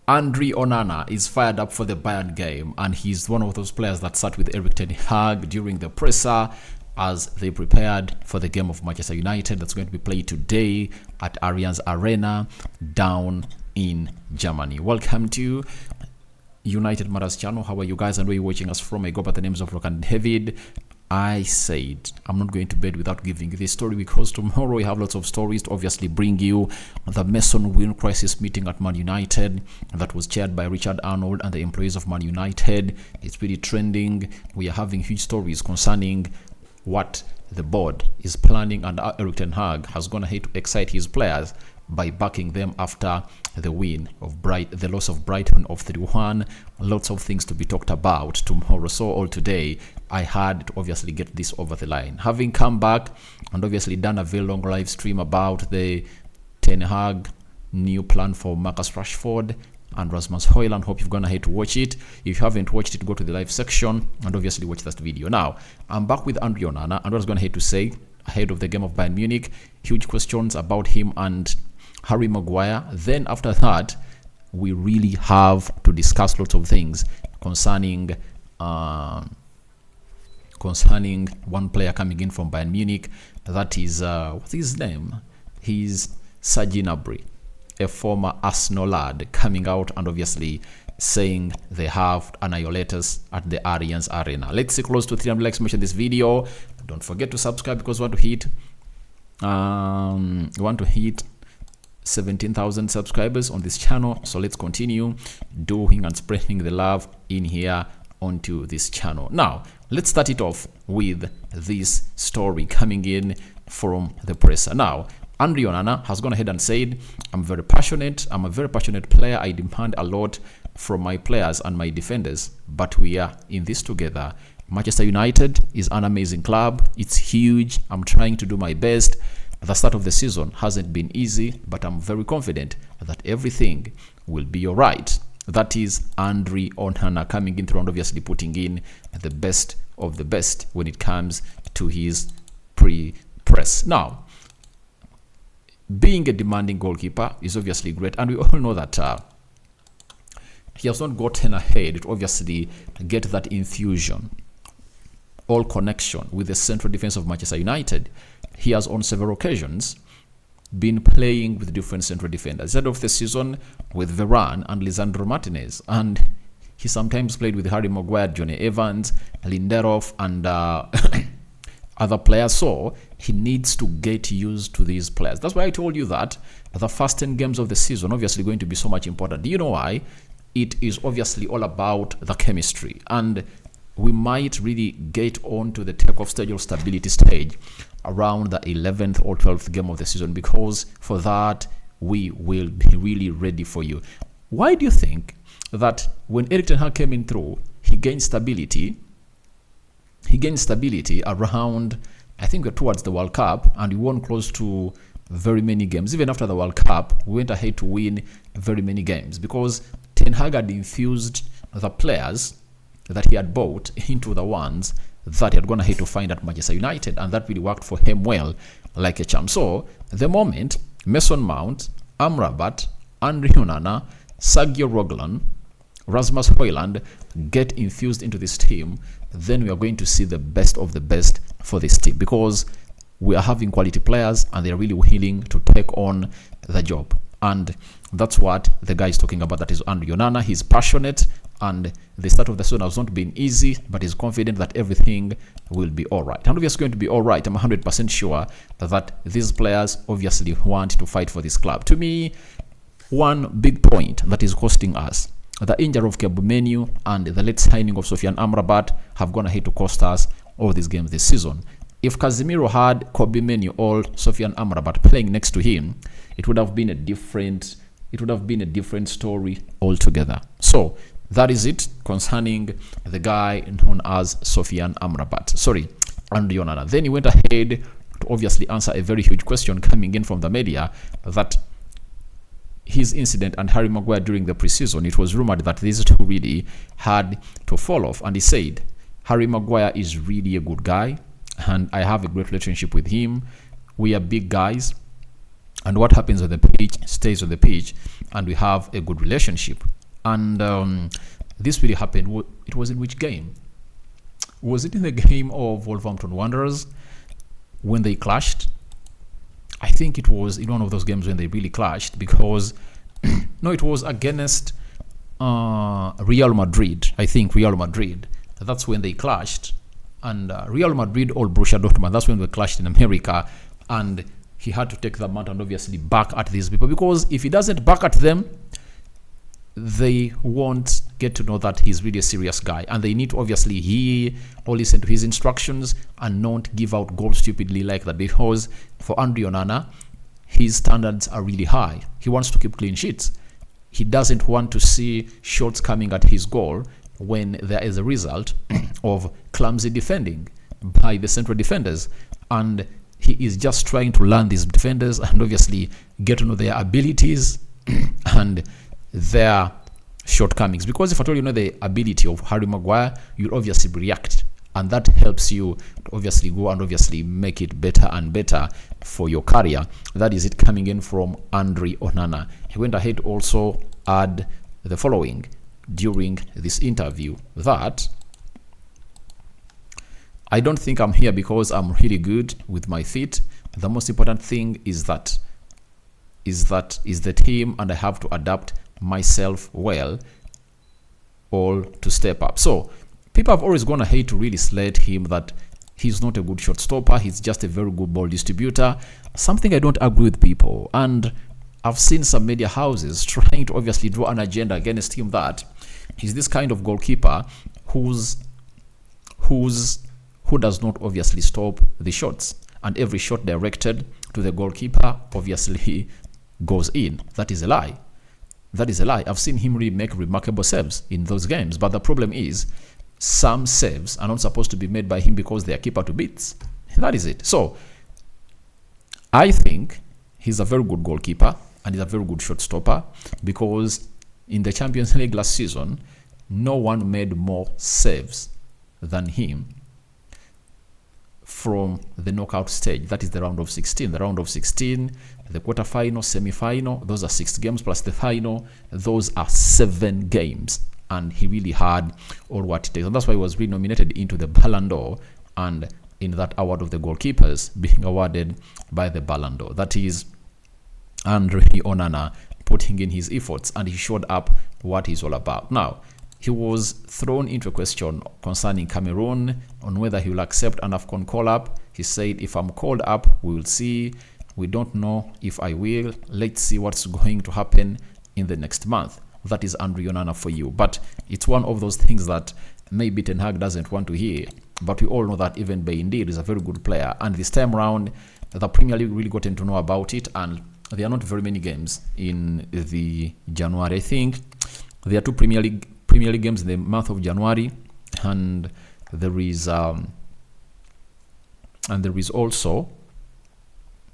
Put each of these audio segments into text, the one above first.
Andre Onana is fired up for the Bayern game, and he's one of those players that sat with Erik ten Hag during the presser as they prepared for the game of Manchester United that's going to be played today at Allianz Arena down in Germany. Welcome to United Matters channel. How are you guys and where are you watching us from? I go by the names of Rock and David. I said I'm not going to bed without giving you this story because tomorrow we have lots of stories to obviously bring you. The Mason Win crisis meeting at Man United that was chaired by Richard Arnold and the employees of Man United. It's pretty trending. We are having huge stories concerning what the board is planning, and Erik ten Hag has gone ahead to excite his players by backing them after the win of the loss of Brighton of 3-1. Lots of things to be talked about tomorrow. So all today I had to obviously get this over the line. Having come back and obviously done a very long live stream about the Ten Hag new plan for Marcus Rashford and Rasmus Højlund. Hope you've gone ahead to watch it. If you haven't watched it, go to the live section and obviously watch that video. Now, I'm back with Andre Onana, and what I was going ahead to say ahead of the game of Bayern Munich, huge questions about him and Harry Maguire. Then after that, we really have to discuss lots of things concerning one player coming in from Bayern Munich. That is what's his name? He's Serge Gnabry, a former Arsenal lad, coming out and obviously saying they have annihilators at the Allianz Arena. Let's see close to 300 likes mention this video. Don't forget to subscribe because we want to hit 17,000 subscribers on this channel. So let's continue doing and spreading the love in here onto this channel. Now let's start it off with this story coming in from the presser. Now Andre Onana has gone ahead and said, I'm a very passionate player. I demand a lot from my players and my defenders, but we are in this together. Manchester United is an amazing club. It's huge. I'm trying to do my best. The start of the season hasn't been easy, but I'm very confident that everything will be all right. That is Andre Onana coming in through and obviously putting in the best of the best when it comes to his pre-press. Now, being a demanding goalkeeper is obviously great, and we all know that he has not gotten ahead to obviously get that infusion or connection with the central defense of Manchester United. He has on several occasions been playing with different central defenders. End of the season with Varane and Lisandro Martinez, and he sometimes played with Harry Maguire, Johnny Evans, Lindelof, and other players. So he needs to get used to these players. That's why I told you that the first 10 games of the season obviously going to be so much important. Do you know why? It is obviously all about the chemistry, and we might really get on to the takeoff stage or stability stage around the 11th or 12th game of the season, because for that we will be really ready for you. Why do you think that when Erik ten Hag came in through, he gained stability around, I think we're towards the World Cup, and we won close to very many games. Even after the World Cup, we went ahead to win very many games because Ten Hag had infused the players that he had bought into the ones that he had gone ahead to find at Manchester United, and that really worked for him well, like a charm. So the moment Mason Mount, Amrabat, Andre Onana, Sergio Roglan, Rasmus Højlund get infused into this team, then we are going to see the best of the best for this team, because we are having quality players and they are really willing to take on the job. And that's what the guy is talking about. That is Andre Onana. He's passionate, and the start of the season has not been easy, but he's confident that everything will be all right. And obviously going to be all right. I'm 100% sure that these players obviously want to fight for this club. To me, one big point that is costing us, the injury of Menu and the late signing of Sofiane Amrabat have gone ahead to cost us all these games this season. If Casemiro had Menu or Sofiane Amrabat playing next to him, it would have been a different story altogether. So that is it concerning the guy known as Sofiane Amrabat. Sorry, Andre Onana. Then he went ahead to obviously answer a very huge question coming in from the media, that his incident and Harry Maguire during the preseason, it was rumored that these two really had to fall off. And he said, Harry Maguire is really a good guy, and I have a great relationship with him. We are big guys, and what happens on the pitch stays on the pitch, and we have a good relationship. And this really happened. It was in which game? Was it in the game of Wolverhampton Wanderers when they clashed? I think it was in one of those games when they really clashed, because no, it was against Real Madrid. I think Real Madrid. That's when they clashed. And Real Madrid or Borussia Dortmund, that's when they clashed in America. And he had to take the mat and obviously back at these people, because if he doesn't back at them, they won't get to know that he's really a serious guy, and they need to obviously hear or listen to his instructions and not give out goals stupidly like that, because for Andre Onana, his standards are really high. He wants to keep clean sheets. He doesn't want to see shots coming at his goal when there is a result of clumsy defending by the central defenders, and he is just trying to learn these defenders and obviously get to know their abilities and their shortcomings. Because if at all you know the ability of Harry Maguire, you'll obviously react, and that helps you to obviously go and obviously make it better and better for your career. That is it coming in from Andre Onana. He went ahead to also add the following during this interview, that I don't think I'm here because I'm really good with my feet. The most important thing is the team, and I have to adapt myself well all to step up. So people have always gone ahead to really slate him that he's not a good shot stopper, he's just a very good ball distributor. Something I don't agree with people, and I've seen some media houses trying to obviously draw an agenda against him, that he's this kind of goalkeeper who does not obviously stop the shots, and every shot directed to the goalkeeper obviously goes in. That is a lie. That is a lie. I've seen him really make remarkable saves in those games, but the problem is some saves are not supposed to be made by him because they are keeper to beats. That is it. So I think he's a very good goalkeeper and he's a very good shot stopper, because in the Champions League last season, no one made more saves than him from the knockout stage. That is the round of 16. The round of 16, the quarterfinal, semi-final, those are 6 games plus the final. Those are 7 games. And he really had all what it takes. And that's why he was really nominated into the Ballon d'Or, and in that award of the goalkeepers being awarded by the Ballon d'Or. That is Andre Onana putting in his efforts, and he showed up what he's all about. Now, he was thrown into a question concerning Cameroon on whether he will accept an AFCON call-up. He said, if I'm called up, we will see. We don't know if I will. Let's see what's going to happen in the next month. That is Andre Onana for you. But it's one of those things that maybe Ten Hag doesn't want to hear. But we all know that even Bay indeed is a very good player. And this time around, the Premier League really gotten to know about it. And there are not very many games in the January. I think there are 2 Premier League games in the month of January, and there is also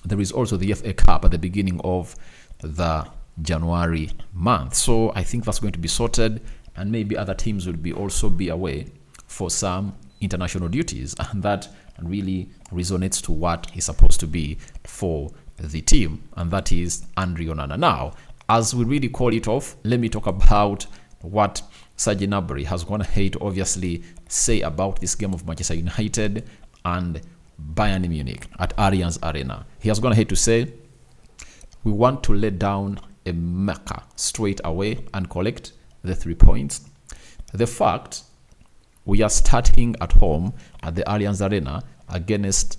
the FA Cup at the beginning of the January month. So I think that's going to be sorted, and maybe other teams will also be away for some international duties, and that really resonates to what is supposed to be for the team, and that is Andre Onana. Now, as we really call it off, let me talk about what Serge Gnabry has gone ahead to obviously say about this game of Manchester United and Bayern Munich at Allianz Arena. He has gone ahead to say, we want to let down a Mecca straight away and collect the 3 points. The fact we are starting at home at the Allianz Arena against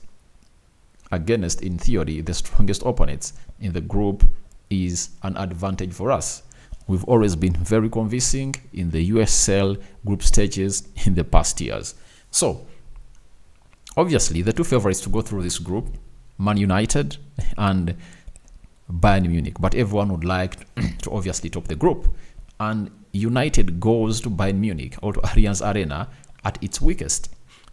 in theory the strongest opponents in the group is an advantage for us. We've always been very convincing in the USL group stages in the past years. So, obviously, the 2 favorites to go through this group, Man United and Bayern Munich. But everyone would like to obviously top the group. And United goes to Bayern Munich or to Allianz Arena at its weakest.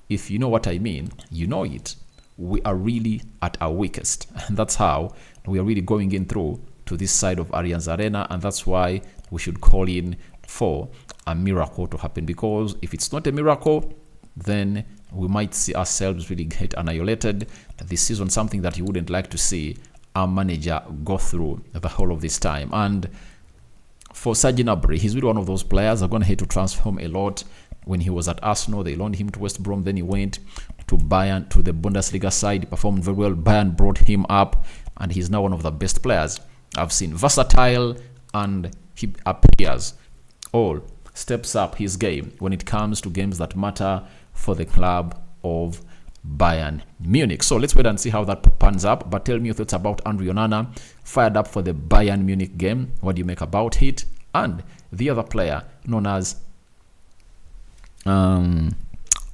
If you know what I mean, you know it. We are really at our weakest. And that's how we are really going in through to this side of Allianz Arena, and that's why we should call in for a miracle to happen, because if it's not a miracle, then we might see ourselves really get annihilated this season, something that you wouldn't like to see our manager go through the whole of this time. And for Serge Gnabry, he's really one of those players that are going to hate to transform a lot. When he was at Arsenal, they loaned him to West Brom. Then he went to Bayern, to the Bundesliga side. He performed very well. Bayern brought him up, and he's now one of the best players I've seen. Versatile, and he appears all steps up his game when it comes to games that matter for the club of Bayern Munich. So let's wait and see how that pans up. But tell me your thoughts about Andre Onana, fired up for the Bayern Munich game. What do you make about it? And the other player known as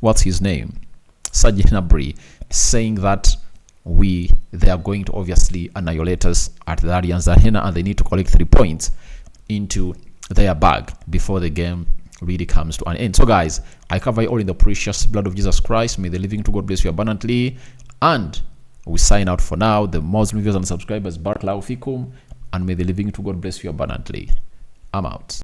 what's his name? Serge Gnabry, saying that they are going to obviously annihilate us at the Allianz Arena, and they need to collect 3 points into their bag before the game really comes to an end. So guys, I cover you all in the precious blood of Jesus Christ. May the living to God bless you abundantly, and we sign out for now. The Muslim viewers and subscribers, Barakallahu Fikum, and may the living to God bless you abundantly. I'm out.